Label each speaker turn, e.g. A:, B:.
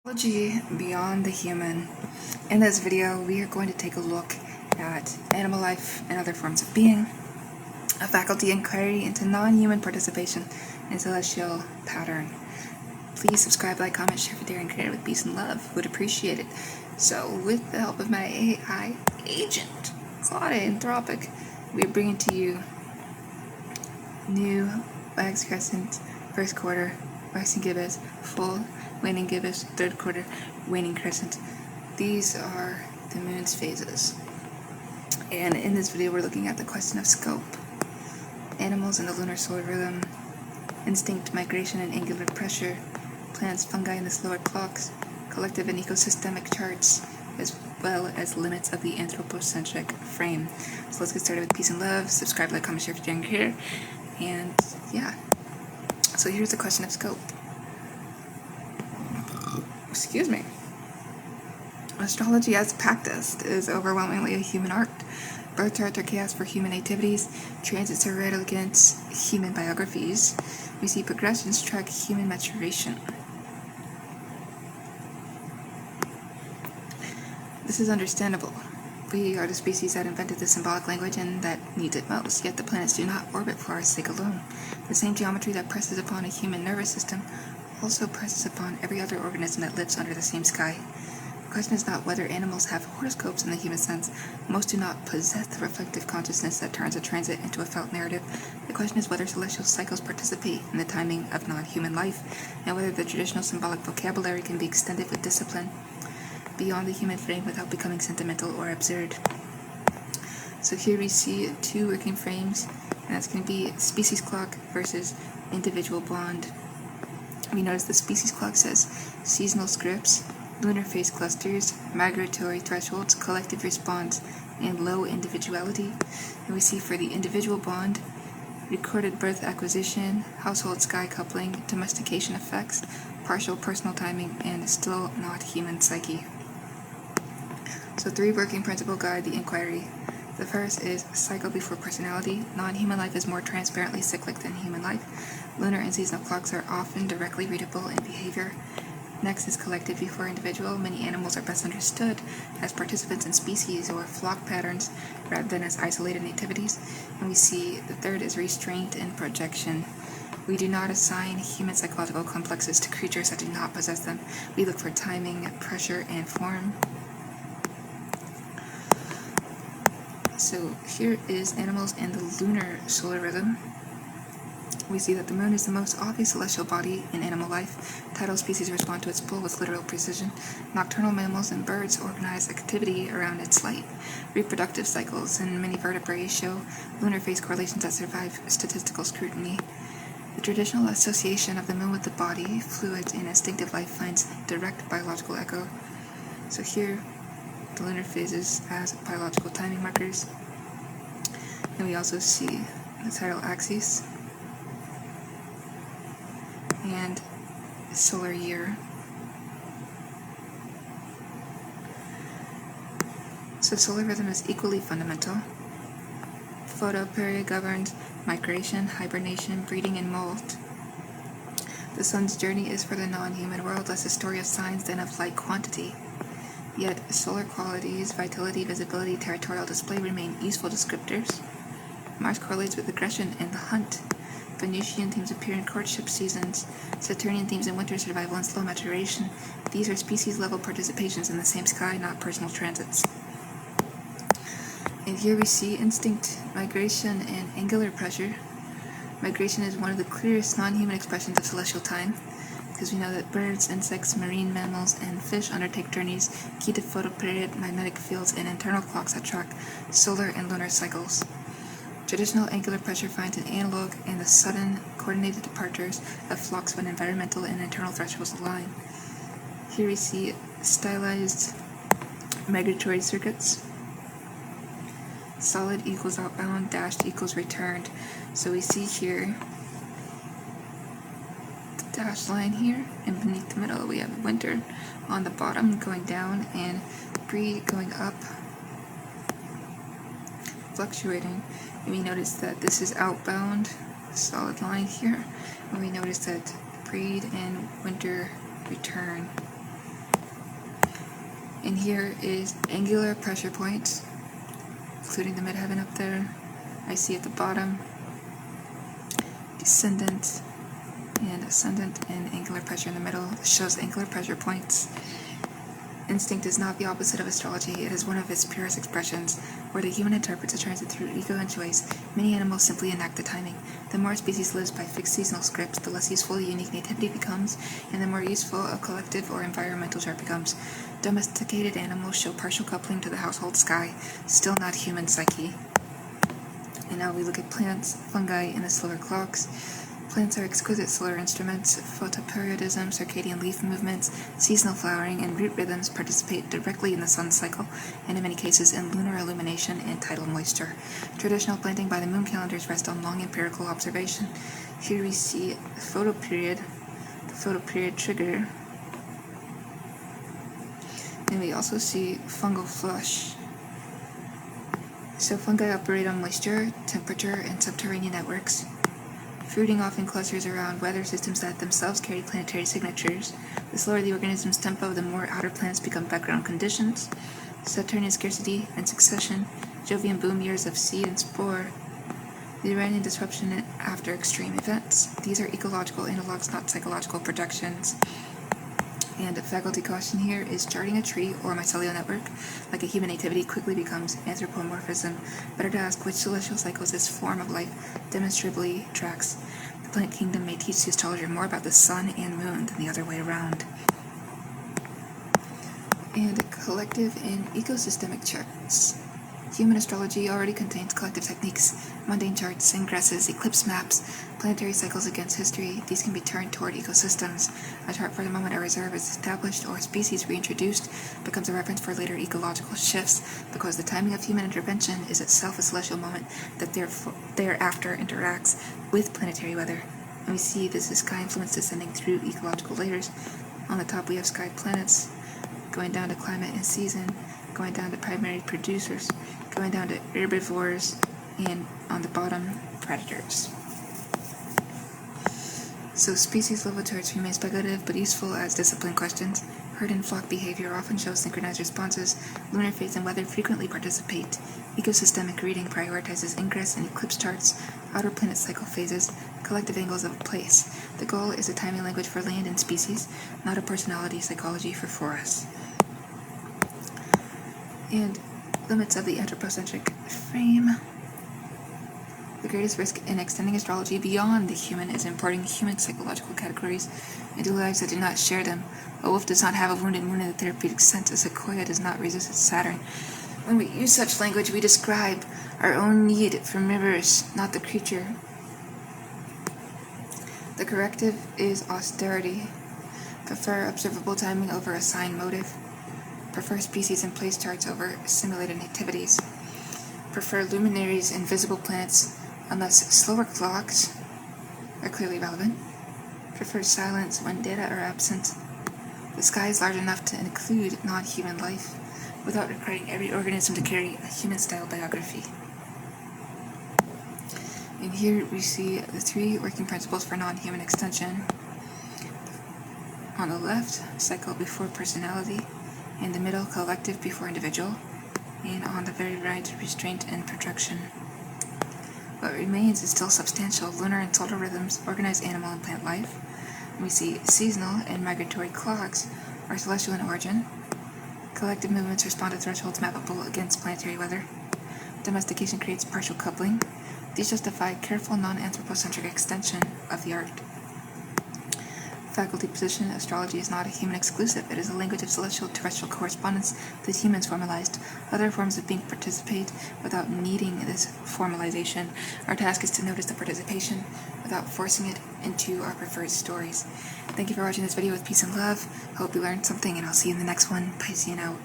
A: Astrology beyond the human. In this video, we are going to take a look at animal life and other forms of being, a faculty inquiry into non-human participation in celestial pattern. Please subscribe, like, comment, share, video, and create with peace and love. Would appreciate it. So, with the help of my AI agent, Claude Anthropic, we are bringing to you new wax crescent, first quarter, waxing gibbous, full waning gibbous, third quarter, waning crescent. These are the moon's phases. And in this video, we're looking at the question of scope, animals in the lunar solar rhythm, instinct, migration, and angular pressure, plants, fungi, and the slower clocks, collective and ecosystemic charts, as well as limits of the anthropocentric frame. So let's get started with peace and love. Subscribe, like, comment, share if you're here. And yeah, so here's the question of scope. Excuse me. Astrology as practiced is overwhelmingly a human art. Birth charts are chaos for human activities. Transits are read against human biographies. We see progressions track human maturation. This is understandable. We are the species that invented the symbolic language and that needs it most, yet the planets do not orbit for our sake alone. The same geometry that presses upon a human nervous system also presses upon every other organism that lives under the same sky. The question is not whether animals have horoscopes in the human sense. Most do not possess the reflective consciousness that turns a transit into a felt narrative. The question is whether celestial cycles participate in the timing of non-human life, and whether the traditional symbolic vocabulary can be extended with discipline beyond the human frame without becoming sentimental or absurd. So here we see two working frames, and that's going to be species clock versus individual bond. We notice the species clock says seasonal scripts, lunar phase clusters, migratory thresholds, collective response, and low individuality. And we see for the individual bond, recorded birth acquisition, household sky coupling, domestication effects, partial personal timing, and still not human psyche. So 3 working principle guide the inquiry. The first is cycle before personality. Non-human life is more transparently cyclic than human life. Lunar and seasonal clocks are often directly readable in behavior. Next is collective before individual. Many animals are best understood as participants in species or flock patterns rather than as isolated activities. And we see the third is restraint and projection. We do not assign human psychological complexes to creatures that do not possess them. We look for timing, pressure, and form. So here is animals in the lunar solar rhythm. We see that the moon is the most obvious celestial body in animal life. Tidal species respond to its pull with literal precision. Nocturnal mammals and birds organize activity around its light. Reproductive cycles and many vertebrae show lunar phase correlations that survive statistical scrutiny. The traditional association of the moon with the body, fluids, and instinctive life finds direct biological echo. So here, the lunar phases as biological timing markers. And we also see the tidal axis and solar year. So solar rhythm is equally fundamental. Photoperiod governs migration, hibernation, breeding, and molt. The sun's journey is for the non-human world less a story of signs than of light quantity. Yet solar qualities, vitality, visibility, territorial display remain useful descriptors. Mars correlates with aggression and the hunt. Venusian themes appear in courtship seasons. Saturnian themes in winter survival and slow maturation. These are species-level participations in the same sky, not personal transits. And here we see instinct, migration, and angular pressure. Migration is one of the clearest non-human expressions of celestial time, because we know that birds, insects, marine mammals, and fish undertake journeys key to photoperiod, magnetic fields, and internal clocks that track solar and lunar cycles. Traditional angular pressure finds an analog in the sudden, coordinated departures of flocks when environmental and internal thresholds align. Here we see stylized migratory circuits. Solid equals outbound, dashed equals returned. So we see here the dashed line here, and beneath the middle we have winter on the bottom going down and breed going up, fluctuating. And we notice that this is outbound, solid line here, and we notice that breed and winter return. And here is angular pressure points, including the midheaven up there. I see at the bottom descendant and ascendant, and angular pressure in the middle shows angular pressure points. Instinct is not the opposite of astrology. It is one of its purest expressions, where the human interprets a transit through ego and choice. Many animals simply enact the timing. The more a species lives by fixed seasonal scripts, the less useful a unique nativity becomes, and the more useful a collective or environmental chart becomes. Domesticated animals show partial coupling to the household sky, still not human psyche. And now we look at plants, fungi, and the solar clocks. Plants are exquisite solar instruments. Photoperiodism, circadian leaf movements, seasonal flowering, and root rhythms participate directly in the sun's cycle, and in many cases in lunar illumination and tidal moisture. Traditional planting by the moon calendars rest on long empirical observation. Here we see the photoperiod trigger, and we also see fungal flush. So fungi operate on moisture, temperature, and subterranean networks. Fruiting often clusters around weather systems that themselves carry planetary signatures. The slower the organism's tempo, the more outer planets become background conditions. Saturnian scarcity and succession, Jovian boom years of seed and spore, the Iranian disruption after extreme events. These are ecological analogs, not psychological projections. And a faculty caution here is charting a tree or mycelial network, like a human nativity, quickly becomes anthropomorphism. Better to ask which celestial cycles this form of life demonstrably tracks. The plant kingdom may teach the astrologer more about the sun and moon than the other way around. And collective and ecosystemic charts. Human astrology already contains collective techniques, mundane charts, ingresses, eclipse maps, planetary cycles against history. These can be turned toward ecosystems. A chart for the moment a reserve is established or a species reintroduced becomes a reference for later ecological shifts, because the timing of human intervention is itself a celestial moment that thereafter interacts with planetary weather. And we see this is sky influence descending through ecological layers. On the top we have sky planets, going down to climate and season, going down to primary producers, going down to herbivores, and on the bottom, predators. So species level charts remain speculative but useful as discipline questions. Herd and flock behavior often shows synchronized responses. Lunar phase and weather frequently participate. Ecosystemic reading prioritizes ingress and eclipse charts, outer planet cycle phases, collective angles of a place. The goal is a timing language for land and species, not a personality psychology for forests. And limits of the anthropocentric frame. The greatest risk in extending astrology beyond the human is importing human psychological categories into lives that do not share them. A wolf does not have a wounded moon in the therapeutic sense. A sequoia does not resist its Saturn. When we use such language, we describe our own need for mirrors, not the creature. The corrective is austerity. Prefer observable timing over assigned motive. Prefer species and place charts over simulated nativities. Prefer luminaries and visible planets unless slower clocks are clearly relevant. Prefer silence when data are absent. The sky is large enough to include non-human life without requiring every organism to carry a human-style biography. And here we see the 3 working principles for non-human extension. On the left, cycle before personality. In the middle, collective before individual, and on the very right, restraint and projection. What remains is still substantial. Lunar and solar rhythms organize animal and plant life. We see seasonal and migratory clocks are celestial in origin. Collective movements respond to thresholds mappable against planetary weather. Domestication creates partial coupling. These justify careful non-anthropocentric extension of the art. Faculty position: astrology is not a human exclusive. It is a language of celestial terrestrial correspondence that humans formalized. Other forms of being participate without needing this formalization. Our task is to notice the participation without forcing it into our preferred stories. Thank you for watching this video with peace and love. Hope you learned something, and I'll see you in the next one. Piscean out.